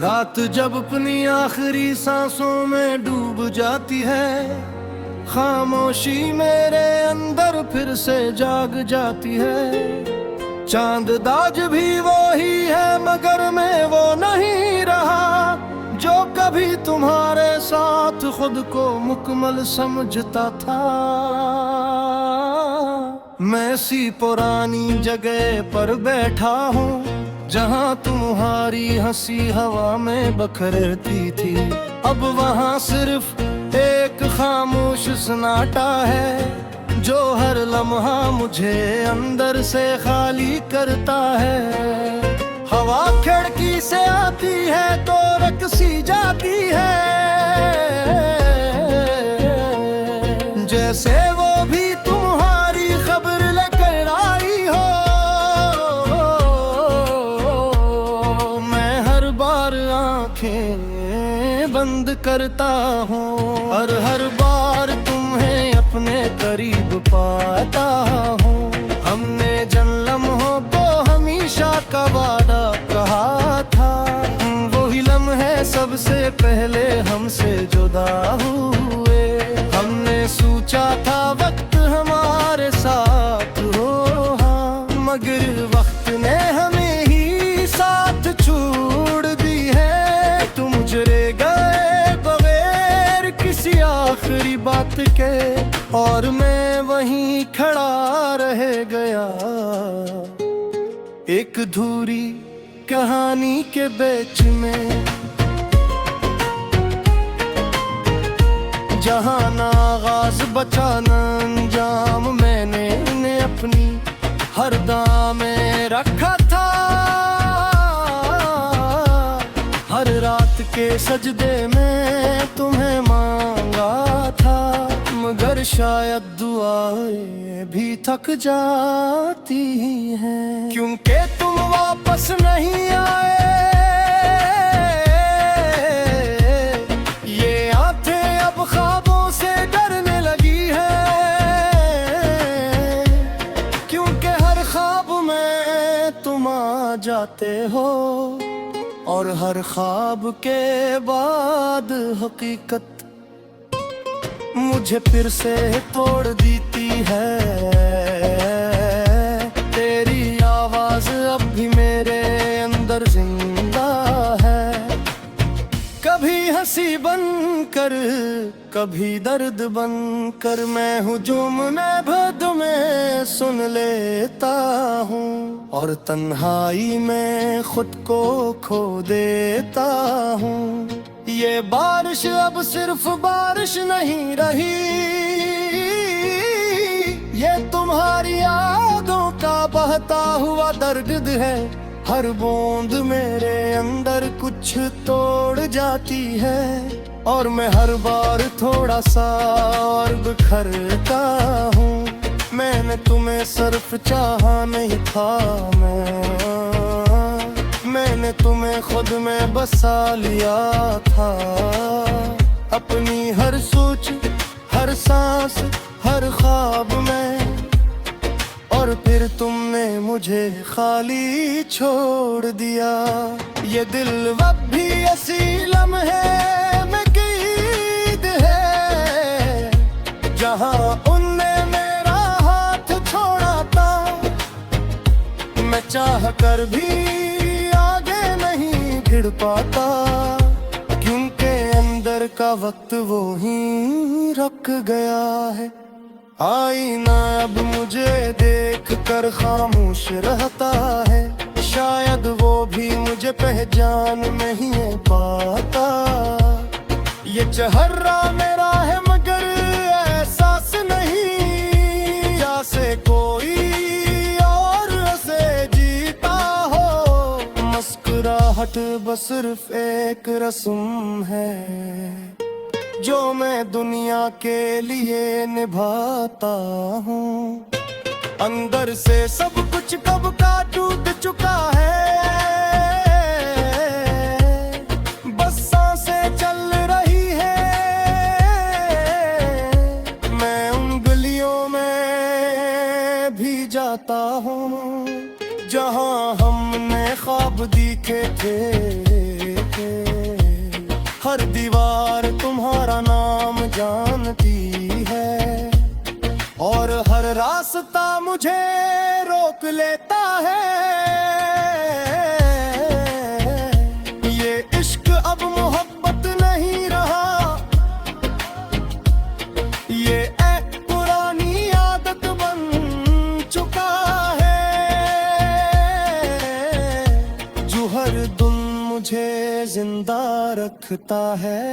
रात जब अपनी आखिरी सांसों में डूब जाती है, खामोशी मेरे अंदर फिर से जाग जाती है। चांद दाज भी वो ही है मगर मैं वो नहीं रहा जो कभी तुम्हारे साथ खुद को मुकम्मल समझता था। मैं सी पुरानी जगह पर बैठा हूँ जहाँ तुम्हारी हंसी हवा में बखरती थी। अब वहाँ सिर्फ एक खामोश सन्नाटा है जो हर लम्हा मुझे अंदर से खाली करता है। हवा खिड़की से आती है तो रकसी जाती है, जैसे वो भी तुम्हारी खबर लेकर आई हो। मैं हर बार आंखें बंद करता हूँ और हर बार तुम्हें अपने करीब पाता हूँ। हमने जन्म हो तो हमेशा का वादा कहा था, वही लम्हे सबसे पहले हमसे जुदा हुए। हमने सोचा था वक्त हमारे साथ हो, हाँ मगर वक्त ने हमें ही साथ छोड़ दी है। तुम चले गए बगैर किसी आखिरी बात के और मैं वहीं खड़ा रह गया एक अधूरी कहानी के बीच में, जहाँ ना आगाज बचा ना अंजाम। मैंने इन्हें अपनी हर दाम में रखा था, हर रात के सजदे में तुम्हें मांगा था। मगर शायद दुआएं भी थक जाती हैं क्योंकि तुम वापस नहीं आए। ये आंखें अब ख्वाबों से डरने लगी है क्योंकि हर ख्वाब में तुम आ जाते हो और हर ख्वाब के बाद हकीकत मुझे फिर से तोड़ देती है। तेरी आवाज अब भी मेरे अंदर जिंदा है, कभी हंसी बनकर कभी दर्द बनकर। मैं हुजूम में भद में सुन लेता हूँ और तन्हाई में खुद को खो देता हूँ। ये बारिश अब सिर्फ बारिश नहीं रही, ये तुम्हारी यादों का बहता हुआ दर्द है। हर बूंद मेरे अंदर कुछ तोड़ जाती है और मैं हर बार थोड़ा सा और बिखरता हूँ। मैंने तुम्हें सिर्फ चाहा नहीं था, मैंने तुम्हें खुद में बसा लिया था। अपनी हर सोच हर सांस हर ख्वाब में, और फिर तुमने मुझे खाली छोड़ दिया। ये दिल अब भी ऐसी लम्हे में कैद है जहाँ उनने मेरा हाथ छोड़ा था। मैं चाह कर भी आगे नहीं भिड़ पाता क्योंकि अंदर का वक्त वो ही रुक गया है। आईना अब मुझे देख कर खामोश रहता है, शायद वो भी मुझे पहचान नहीं पाता। ये चेहरा मेरा है मगर एहसास नहीं, जैसे कोई और से जीता हो। मुस्कुराहट बस सिर्फ एक रस्म है जो मैं दुनिया के लिए निभाता हूँ। अंदर से सब कुछ कब का टूट चुका है, बस सांसें चल रही है। मैं उन गलियों में भी जाता हूँ जहाँ हमने ख्वाब देखे थे। के। हर दीवार तुम्हारा नाम जानती है और हर रास्ता मुझे रोक लेता है। ये इश्क अब मोहब्बत नहीं रहा, ये पुरानी आदत बन चुका है। जो हर दिन मुझे जिंदा रखता है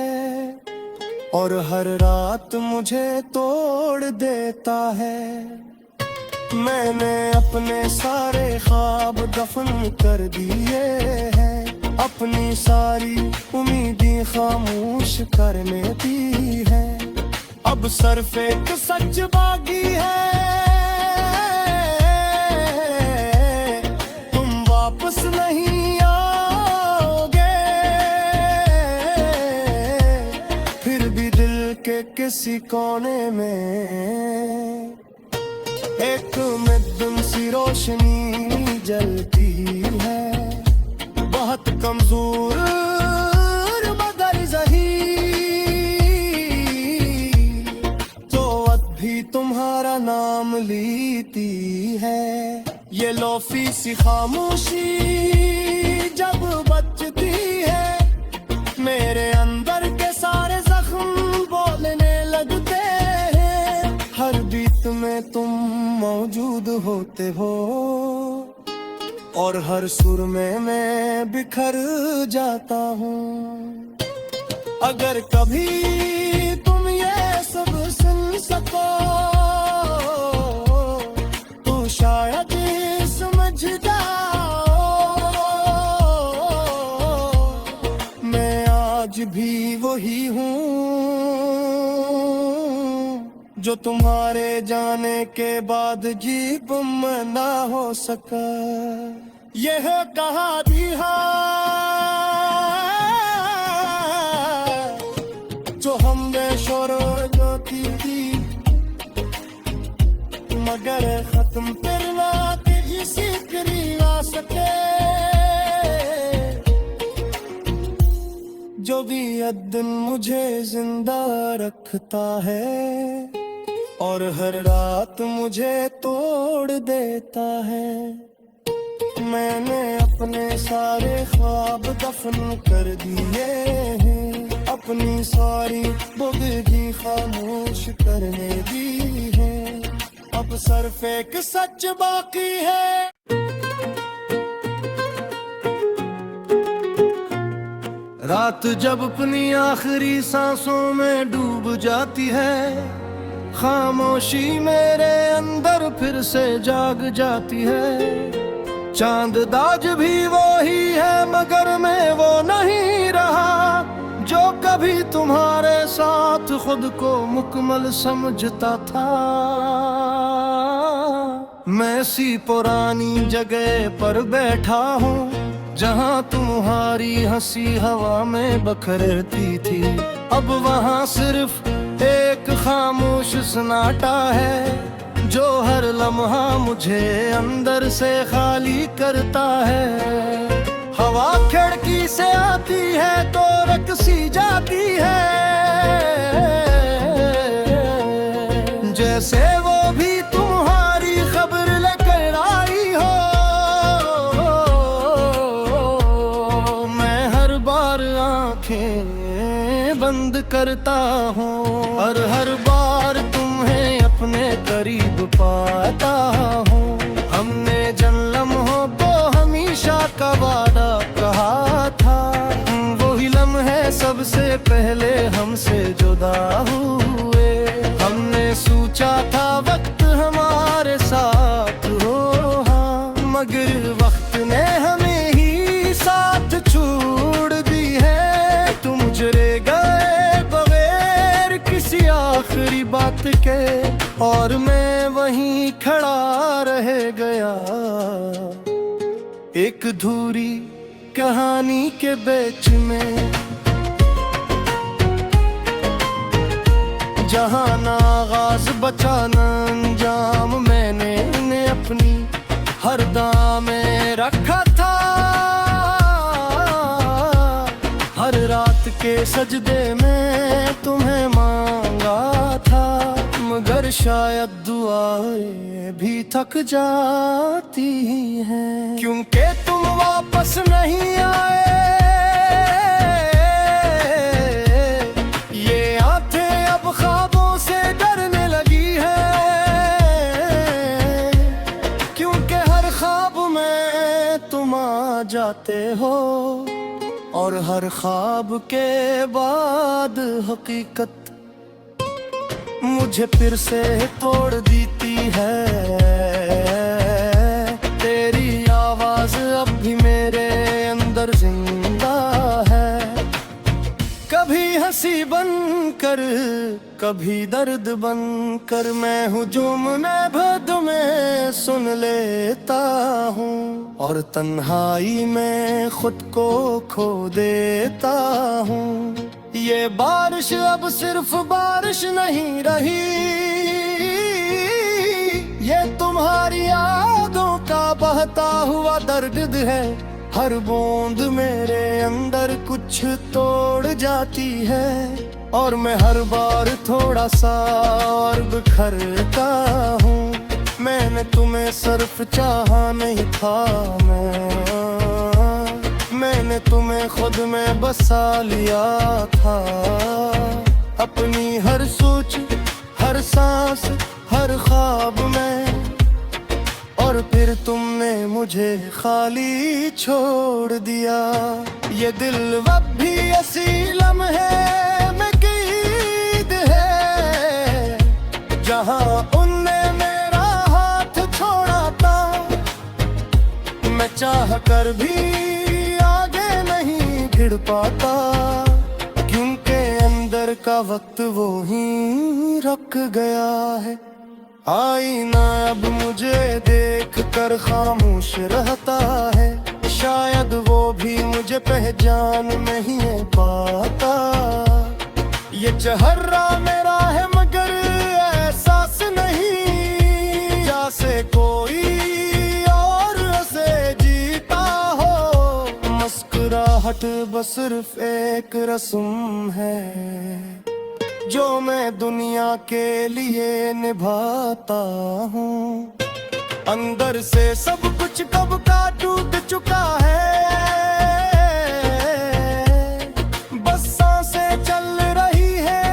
और हर रात मुझे तोड़ देता है। मैंने अपने सारे ख्वाब दफन कर दिए हैं, अपनी सारी उम्मीदें खामोश करने दी है। अब सिर्फ एक सच बाकी है, तुम वापस नहीं आओगे। फिर भी दिल के किसी कोने में एक मध्यम सी रोशनी जलती है। बहुत कमजोर मगर ज़हीर, तो अब भी तुम्हारा नाम लेती है। ये लोफी सी खामोशी जब बजती है, मेरे अंदर के सारे जख्म बोलने लगते हैं। हर बीत में तुम मौजूद होते हो और हर सुर में मैं बिखर जाता हूँ। अगर कभी तुम ये सब सुन सको तो शायद समझ जाओ, मैं आज भी वही हूँ जो तुम्हारे जाने के बाद जीप में ना हो सका। यह कहा दिया जो हमने शुरू की थी, मगर खत्म करना किसी करी ना सके। जो भी दिन मुझे जिंदा रखता है और हर रात मुझे तोड़ देता है। मैंने अपने सारे ख्वाब दफन कर दिए हैं, अपनी सारी बुगदी खामोश करने दी है। अब सिर्फ एक सच बाकी है। रात जब अपनी आखिरी सांसों में डूब जाती है, खामोशी मेरे अंदर फिर से जाग जाती है। चांद दाज भी वो ही है मगर मैं वो नहीं रहा जो कभी तुम्हारे साथ खुद को मुकम्मल समझता था। मैं सी पुरानी जगह पर बैठा हूँ जहाँ तुम्हारी हंसी हवा में बखरती थी। अब वहाँ सिर्फ एक खामोश सन्नाटा है जो हर लम्हा मुझे अंदर से खाली करता है। हवा खिड़की से आती है तो रकसी जाती है, जैसे वो भी तुम्हारी खबर लेकर आई हो। मैं हर बार आंखें बंद करता हूँ और हर बार तुम्हें अपने करीब पाता हूँ। हमने जन्म हो तो हमेशा का वादा कहा था, वही लम्हे सबसे पहले हमसे जुदा हुए। हमने सोचा था वक्त हमारे साथ हो, हाँ मगर वक्त ने हमें ही साथ छोड़ दी है। तुम गुजरे गए बगैर किसी आखिरी बात के और मैं वहीं खड़ा रह गया एक धूरी कहानी के बीच में, जहाँ ना आगाज बचा ना अंजाम मैंने इन्हें अपनी हर दाम में रखा था। सजदे में तुम्हें मांगा था, मगर शायद दुआएं भी थक जाती हैं, क्योंकि तुम वापस नहीं आए। ये आंखें अब ख्वाबों से डरने लगी है, क्योंकि हर ख्वाब में तुम आ जाते हो, और हर ख्वाब के बाद हकीकत मुझे फिर से तोड़ देती है। तेरी आवाज अब भी मेरे अंदर जिंदा है, कभी हंसी बनकर कभी दर्द बनकर, मैं हुजूम में भद में सुन लेता हूँ, और तन्हाई में खुद को खो देता हूँ। ये बारिश अब सिर्फ बारिश नहीं रही, ये तुम्हारी यादों का बहता हुआ दर्द है। हर बूंद मेरे अंदर कुछ तोड़ जाती है, और मैं हर बार थोड़ा सा और बिखरता हूँ। मैंने तुम्हें सिर्फ चाहा नहीं था, मैंने तुम्हें खुद में बसा लिया था। अपनी हर सोच, हर सांस, हर ख्वाब में, और फिर तुमने मुझे खाली छोड़ दिया। ये दिल अब भी ऐसी लम्हे में कैद है, जहां उनने मेरा हाथ छोड़ा था। मैं चाह कर भी आगे नहीं बढ़ पाता, क्योंकि अंदर का वक्त वो ही रुक गया है। आईना अब मुझे देख कर खामोश रहता है, शायद वो भी मुझे पहचान नहीं पाता। ये चेहरा मेरा है मगर एहसास नहीं, जैसे कोई और से जीता हो। मुस्कुराहट बस सिर्फ एक रस्म है, जो मैं दुनिया के लिए निभाता हूँ। अंदर से सब कुछ कब का टूट चुका है, बस सांसें चल रही है।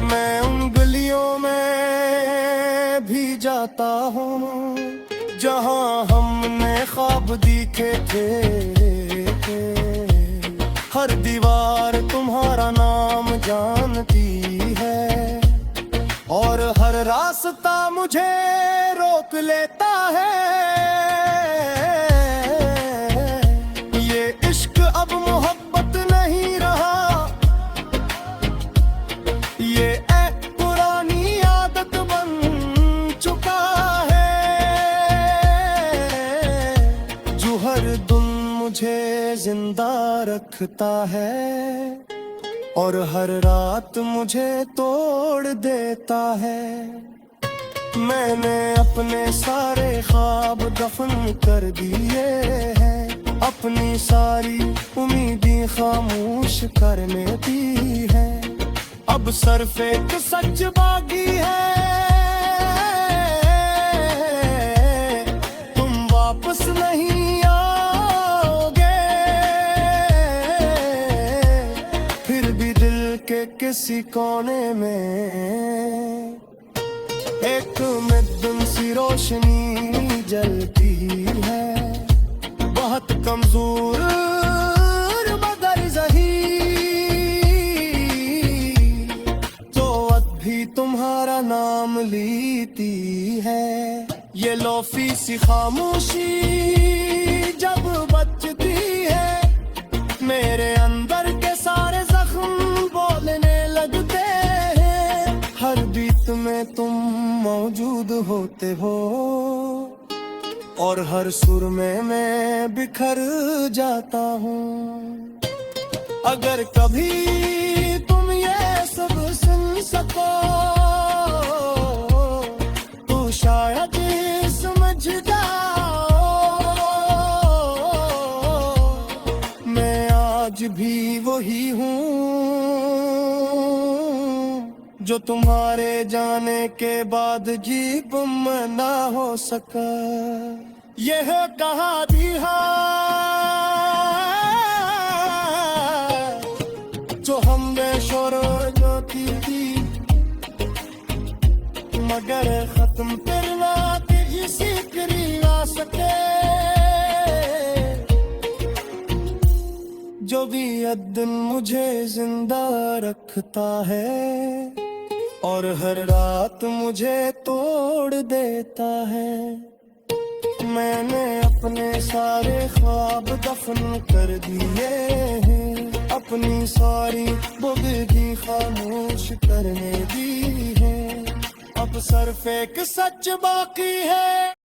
मैं उन गलियों में भी जाता हूँ, जहाँ हमने ख्वाब देखे थे। हर दीवार तुम्हारा नाम जानती है, और हर रास्ता मुझे रोक लेता है। ये इश्क अब मोहब्बत नहीं रहा, ये एक पुरानी आदत बन चुका है, जो हर दिन मुझे जिंदा रखता है, और हर रात मुझे तोड़ देता है। मैंने अपने सारे ख्वाब दफन कर दिए हैं, अपनी सारी उम्मीदें खामोश करने दी है। अब सिर्फ एक सच बाकी है, तुम वापस नहीं आओगे। फिर भी दिल के किसी कोने में एक मद्दम सी रोशनी जलती है, बहुत कमजोर मगर ज़ही, तो अब भी तुम्हारा नाम लेती है। ये लोफी सी खामोशी जब बजती है, मेरे अंदर के सारे जख्म बोलने लगते हैं। हर बीत में तुम मौजूद होते हो, और हर सुर में मैं बिखर जाता हूँ। अगर कभी तुम ये सब सुन सको, तो शायद समझ जाओ मैं आज जो तुम्हारे जाने के बाद जी गुम ना हो सका। यह कहा दिया जो हमने शोरो जो की थी, मगर खत्म करना किसी करी आ सके। जो भी अदन मुझे जिंदा रखता है और हर रात मुझे तोड़ देता है। मैंने अपने सारे ख्वाब दफन कर दिए हैं, अपनी सारी बुगदी खामोश करने दी है। अब सिर्फ एक सच बाकी है।